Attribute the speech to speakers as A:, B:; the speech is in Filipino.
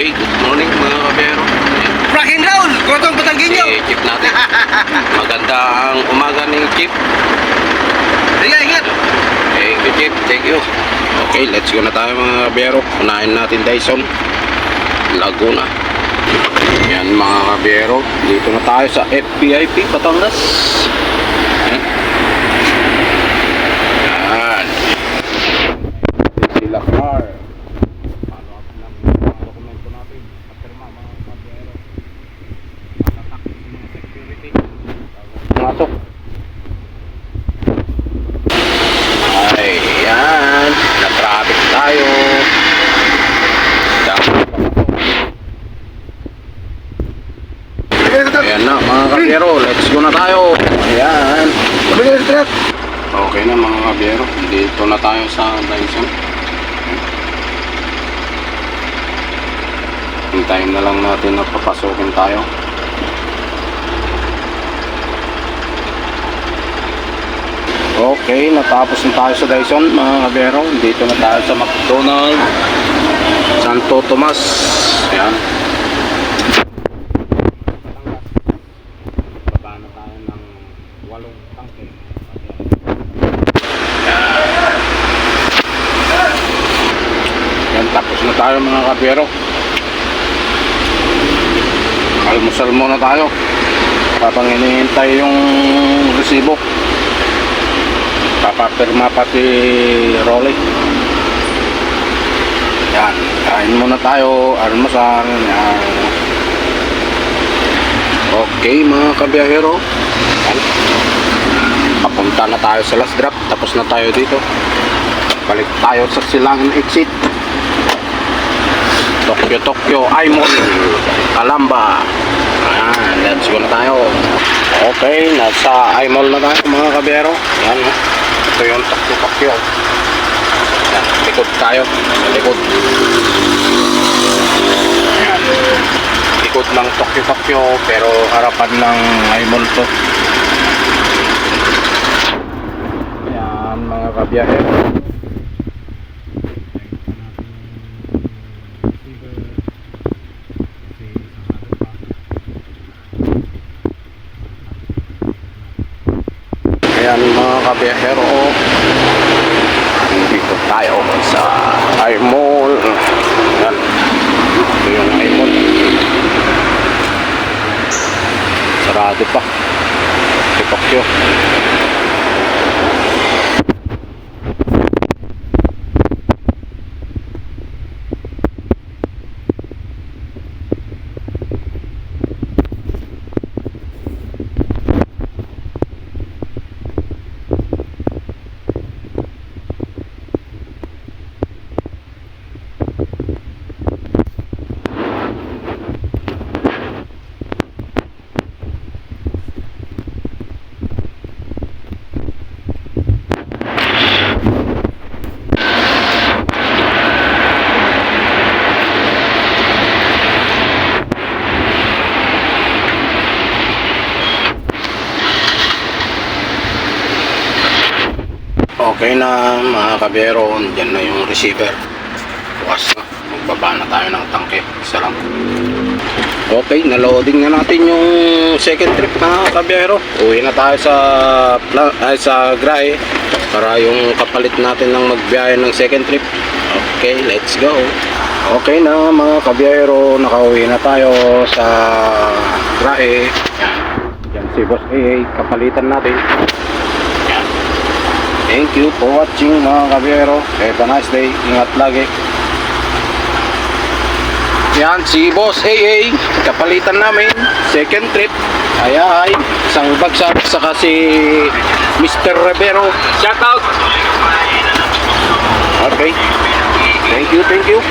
A: Okay, good morning mga kabiyero.
B: Rock and roll! Gotong Batangginyo!
A: Si Chief natin. Magandang umaga ni Chief.
B: Ingat, ingat!
A: Thank you, Chief. Thank you. Okay, let's go na tayo mga kabiyero. Unahin natin Dyson, Laguna. Yan mga kabiyero. Dito na tayo sa FPIP, Batangas. Yan. Yan. Sila car. Follow up lang yung mga dokumento natin. Patirma mga kabiyero. Matatak yung mga security. Masok. Ay, yan. Na-traffic tayo. Ayan na mga kabiyero. Let's go na tayo. Ayan. Okay na mga kabiyero. Dito na tayo sa Dyson. Hintayin na lang natin na papasukin tayo. Okay, natapos na tayo sa Dyson mga kabiyero. Dito na tayo sa McDonald Santo Tomas. Ayan. Baba na tayo ng 8 tangke. Ayan, tapos na tayo mga kabiyero. Almusal muna tayo habang hinihintay yung resibo. Papapirma pati Rolly. Yan, kain muna tayo, almusal. Yan. Okay mga kabiyahero. Yan. Papunta na tayo sa last drop. Tapos na tayo dito. Balik tayo sa Silangan exit. Tokyo, Aimol, Calamba. Ayan, let's go na tayo. Okay, nasa Aimol na tayo mga kabiyero. Yan, ito yung Tokyo. Yan, likod tayo. Likod. Ayan, likod ng Tokyo, pero harapan ng Aimol to. Ayan, mga kabiyero. Ayan mga kabiyahero, dito tayo sa Aimol. Ayan, ito yung Aimol. Sarado pa si Tokyo. Okay na mga kabiyero, dyan na yung receiver. Bukas na, magbaba na tayo ng tangke. Isa lang. Okay, na-loading na natin yung second trip mga kabiyero. Uwi na tayo sa Grahe para yung kapalit natin ng magbiyahe ng second trip. Okay, let's go. Okay na mga kabiyero, nakauwi na tayo sa Grahe. Yan si Boss AA, kapalitan natin. Thank you for watching mga kabiyero. Have a nice day. Ingat lagi. Yan si Boss AA, kapalitan namin second trip. Ay isang bagsak. Saka si Mr. Rivero. Shout out. Okay. Thank you.